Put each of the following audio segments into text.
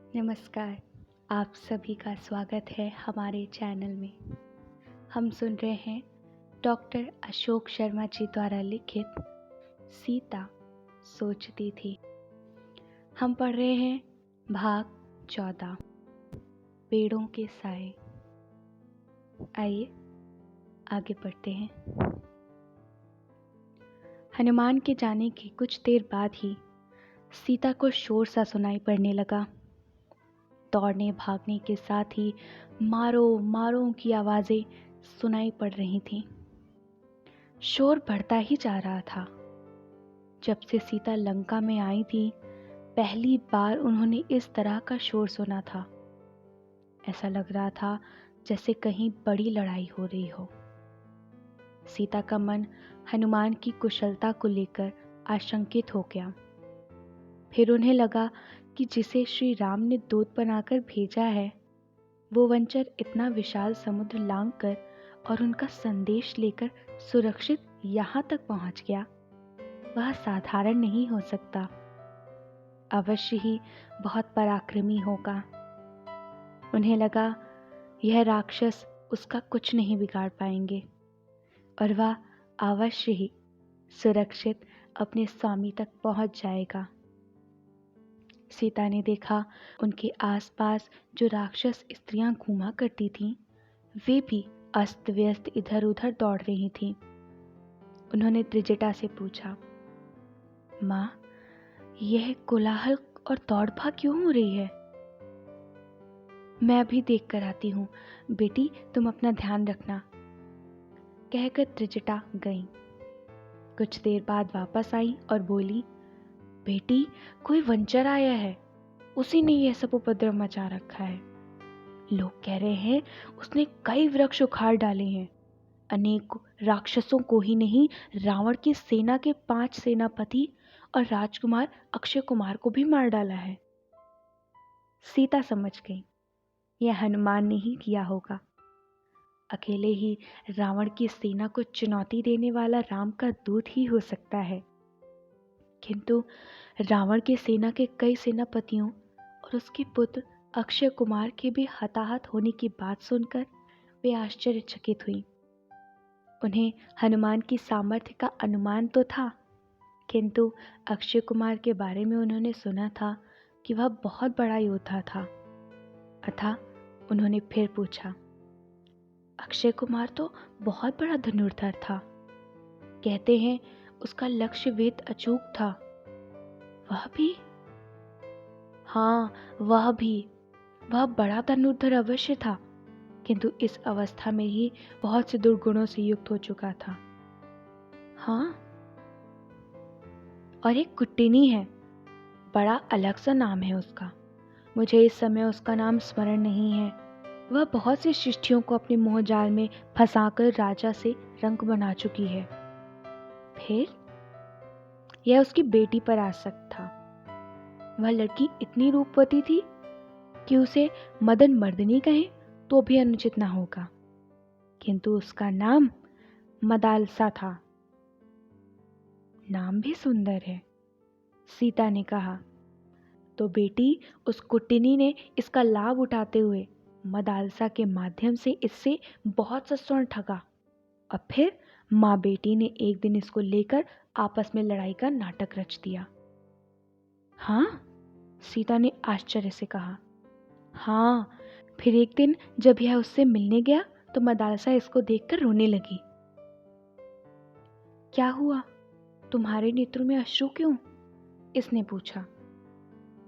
नमस्कार। आप सभी का स्वागत है हमारे चैनल में। हम सुन रहे हैं डॉक्टर अशोक शर्मा जी द्वारा लिखित सीता सोचती थी। हम पढ़ रहे हैं भाग 14 पेड़ों के साए। आइए आगे बढ़ते हैं। हनुमान के जाने के कुछ देर बाद ही सीता को शोर सा सुनाई पड़ने लगा। दौड़ने भागने के साथ ही मारो मारो की आवाजें सुनाई पड़ रही थीं। शोर बढ़ता ही जा रहा था। जब से सीता लंका में आई थी, पहली बार उन्होंने इस तरह का शोर सुना था। ऐसा लग रहा था जैसे कहीं बड़ी लड़ाई हो रही हो। सीता का मन हनुमान की कुशलता को लेकर आशंकित हो गया। फिर उन्हें लगा कि जिसे श्री राम ने दूत बनाकर भेजा है, वो वंचर इतना विशाल समुद्र लांघकर और उनका संदेश लेकर सुरक्षित यहाँ तक पहुँच गया, वह साधारण नहीं हो सकता। अवश्य ही बहुत पराक्रमी होगा। उन्हें लगा यह राक्षस उसका कुछ नहीं बिगाड़ पाएंगे और वह अवश्य ही सुरक्षित अपने स्वामी तक पहुँच जाएगा। सीता ने देखा उनके आसपास जो राक्षस स्त्रियां घूमा करती थीं, वे भी अस्त व्यस्त इधर उधर दौड़ रही थीं। उन्होंने त्रिजटा से पूछा, माँ, यह कोलाहल और दौड़ भाग क्यों हो रही है? मैं अभी देख कर आती हूँ, बेटी तुम अपना ध्यान रखना, कहकर त्रिजटा गईं। कुछ देर बाद वापस आई और बोली, बेटी कोई वंचर आया है, उसी ने यह सब उपद्रव मचा रखा है। लोग कह रहे हैं उसने कई वृक्ष उखाड़ डाले हैं, अनेक राक्षसों को ही नहीं, रावण की सेना के 5 सेनापति और राजकुमार अक्षय कुमार को भी मार डाला है। सीता समझ गई यह हनुमान ने ही किया होगा। अकेले ही रावण की सेना को चुनौती देने वाला राम का दूत ही हो सकता है, किंतु रावण की सेना के कई सेनापतियों और उसके पुत्र अक्षय कुमार के भी हताहत होने की बात सुनकर वे आश्चर्यचकित हुई। उन्हें हनुमान की सामर्थ्य का अनुमान तो था, किंतु अक्षय कुमार के बारे में उन्होंने सुना था कि वह बहुत बड़ा योद्धा था। अतः उन्होंने फिर पूछा, अक्षय कुमार तो बहुत बड़ा धनुर्धर था, कहते हैं उसका लक्ष्य वेद अचूक था। वह भी? हाँ, वह भी। वह बड़ा धनुर्धर अवश्य था, किंतु इस अवस्था में ही बहुत से दुर्गुणों से युक्त हो चुका था। हाँ, और एक कुट्टिनी है, बड़ा अलग सा नाम है उसका। मुझे इस समय उसका नाम स्मरण नहीं है। वह बहुत सी शिष्टियों को अपने मोहजाल में फंसाकर राजा से रंक बना चुकी है। फिर यह उसकी बेटी पर आसक्त था। वह लड़की इतनी रूपवती थी कि उसे मदन मर्दनी कहें तो भी अनुचित न होगा, किंतु उसका नाम मदालसा था। नाम भी सुंदर है, सीता ने कहा। तो बेटी उस कुट्टिनी ने इसका लाभ उठाते हुए मदालसा के माध्यम से इससे बहुत सा स्वर्ण ठगा और फिर माँ बेटी ने एक दिन इसको लेकर आपस में लड़ाई का नाटक रच दिया। हाँ, सीता ने आश्चर्य से कहा। हाँ, फिर एक दिन जब यह उससे मिलने गया तो मदालसा इसको देखकर रोने लगी। क्या हुआ, तुम्हारे नेत्रों में अश्रु क्यों? इसने पूछा।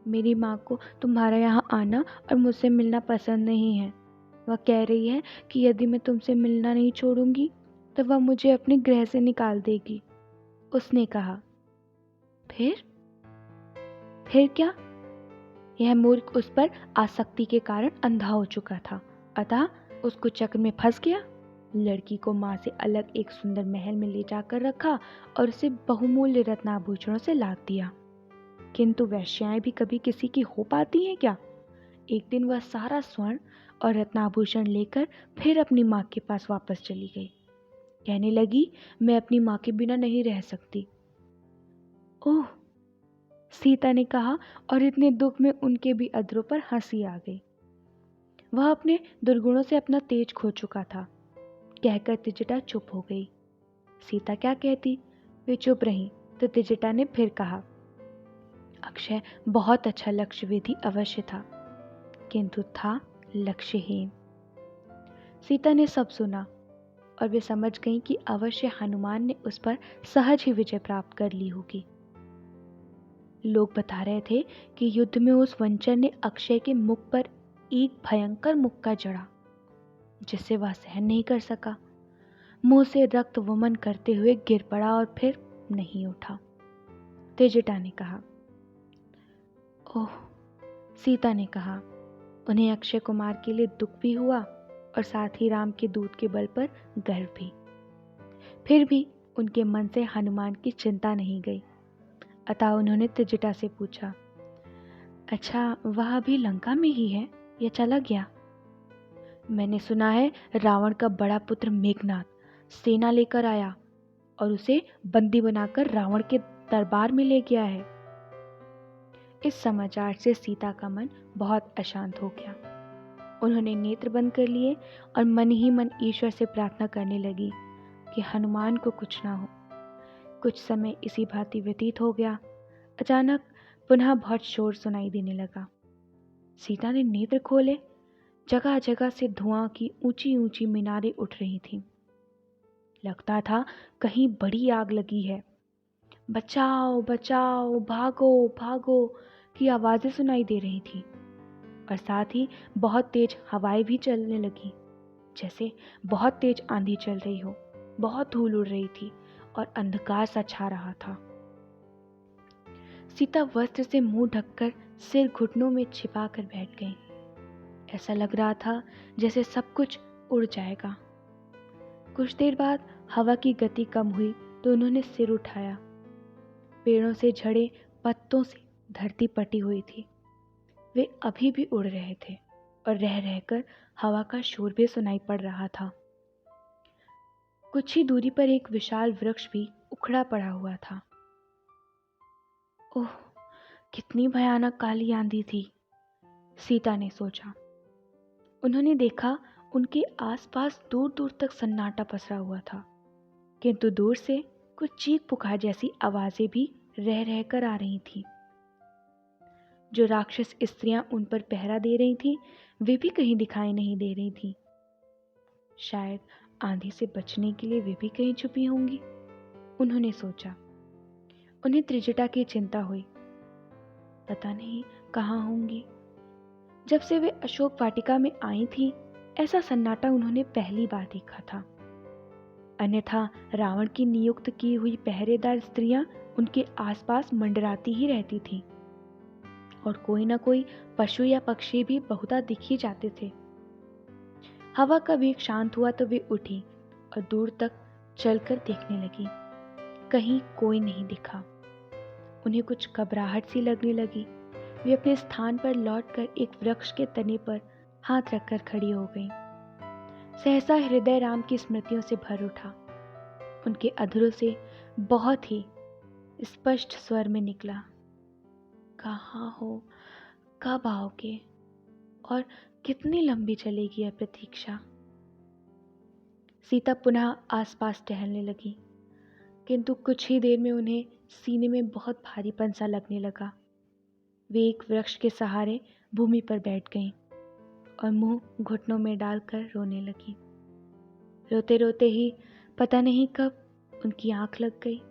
मेरी माँ को तुम्हारा यहाँ आना और मुझसे मिलना पसंद नहीं है। वह कह रही है कि यदि मैं तुमसे मिलना नहीं छोड़ूंगी तो वह मुझे अपने गृह से निकाल देगी, उसने कहा। फिर क्या? यह मूर्ख उस पर आसक्ति के कारण अंधा हो चुका था, अतः उसको चक्र में फंस गया। लड़की को माँ से अलग एक सुंदर महल में ले जाकर रखा और उसे बहुमूल्य रत्नाभूषणों से लाद दिया। किंतु वेश्याएं भी कभी किसी की हो पाती हैं क्या? एक दिन वह सारा स्वर्ण और रत्नाभूषण लेकर फिर अपनी माँ के पास वापस चली गई। कहने लगी, मैं अपनी माँ के बिना नहीं रह सकती। ओह, सीता ने कहा, और इतने दुख में उनके भी अधरों पर हंसी आ गई। वह अपने दुर्गुणों से अपना तेज खो चुका था। कहकर त्रिजटा चुप हो गई। सीता क्या कहती, वे चुप रहीं। तो त्रिजटा ने फिर कहा, अक्षय बहुत अच्छा लक्ष्यवेधी अवश्य था, किंतु था लक्ष्यहीन। सीता ने सब सुना और वे समझ गईं कि अवश्य हनुमान ने उस पर सहज ही विजय प्राप्त कर ली होगी। लोग बता रहे थे कि युद्ध में उस वंचर ने अक्षय के मुख पर एक भयंकर मुक्का जड़ा, जिससे वह सहन नहीं कर सका। मुंह से रक्त वमन करते हुए गिर पड़ा और फिर नहीं उठा। त्रिजटा ने कहा, ओह। सीता ने कहा, उन्हें अक्षय कुमार के लिए दुख भी हुआ और साथ ही राम के दूत के बल पर गर्व भी। फिर भी उनके मन से हनुमान की चिंता नहीं गई। अतः उन्होंने त्रिजटा से पूछा, अच्छा वह अभी लंका में ही है या चला गया? मैंने सुना है रावण का बड़ा पुत्र मेघनाद सेना लेकर आया और उसे बंदी बनाकर रावण के दरबार में ले गया है। इस समाचार से सीता का मन बहुत अशांत हो गया। उन्होंने नेत्र बंद कर लिए और मन ही मन ईश्वर से प्रार्थना करने लगी कि हनुमान को कुछ ना हो। कुछ समय इसी भांति व्यतीत हो गया। अचानक पुनः बहुत शोर सुनाई देने लगा। सीता ने नेत्र खोले। जगह जगह से धुआं की ऊंची ऊंची मीनारें उठ रही थीं। लगता था कहीं बड़ी आग लगी है। बचाओ बचाओ, भागो भागो की आवाजें सुनाई दे रही थी और साथ ही बहुत तेज हवाएं भी चलने लगी, जैसे बहुत तेज आंधी चल रही हो। बहुत धूल उड़ रही थी और अंधकार सा छा रहा था। सीता वस्त्र से मुंह ढककर सिर घुटनों में छिपा कर बैठ गई। ऐसा लग रहा था जैसे सब कुछ उड़ जाएगा। कुछ देर बाद हवा की गति कम हुई तो उन्होंने सिर उठाया। पेड़ों से झड़े पत्तों से धरती पटी हुई थी। वे अभी भी उड़ रहे थे और रह रहकर हवा का शोर भी सुनाई पड़ रहा था। कुछ ही दूरी पर एक विशाल वृक्ष भी उखड़ा पड़ा हुआ था। ओह, कितनी भयानक काली आंधी थी, सीता ने सोचा। उन्होंने देखा उनके आसपास दूर दूर तक सन्नाटा पसरा हुआ था, किंतु दूर से कुछ चीख पुकार जैसी आवाजें भी रह रहकर आ रही थीं। जो राक्षस स्त्रियां उन पर पहरा दे रही थीं, वे भी कहीं दिखाई नहीं दे रही थीं। शायद आंधी से बचने के लिए वे भी कहीं छुपी होंगी, उन्होंने सोचा। उन्हें त्रिजटा की चिंता हुई। पता नहीं कहाँ होंगी। जब से वे अशोक वाटिका में आई थी, ऐसा सन्नाटा उन्होंने पहली बार देखा था। अन्यथा रावण की नियुक्त की हुई पहरेदार स्त्रियां उनके आसपास मंडराती ही रहती थीं और कोई ना कोई पशु या पक्षी भी बहुधा दिख ही जाते थे। हवा का वेग शांत हुआ तो वे उठी और दूर तक चलकर देखने लगी। कहीं कोई नहीं दिखा। उन्हें कुछ घबराहट सी लगने लगी। वे अपने स्थान पर लौटकर एक वृक्ष के तने पर हाथ रखकर खड़ी हो गईं। सहसा हृदय राम की स्मृतियों से भर उठा। उनके अधरों से बहुत ही स्पष्ट स्वर में निकला, कहाँ हो, कब आओगे और कितनी लंबी चलेगी यह प्रतीक्षा। सीता पुनः आसपास टहलने लगी, किंतु कुछ ही देर में उन्हें सीने में बहुत भारीपन सा लगने लगा। वे एक वृक्ष के सहारे भूमि पर बैठ गईं और मुंह घुटनों में डालकर रोने लगी। रोते रोते ही पता नहीं कब उनकी आंख लग गई।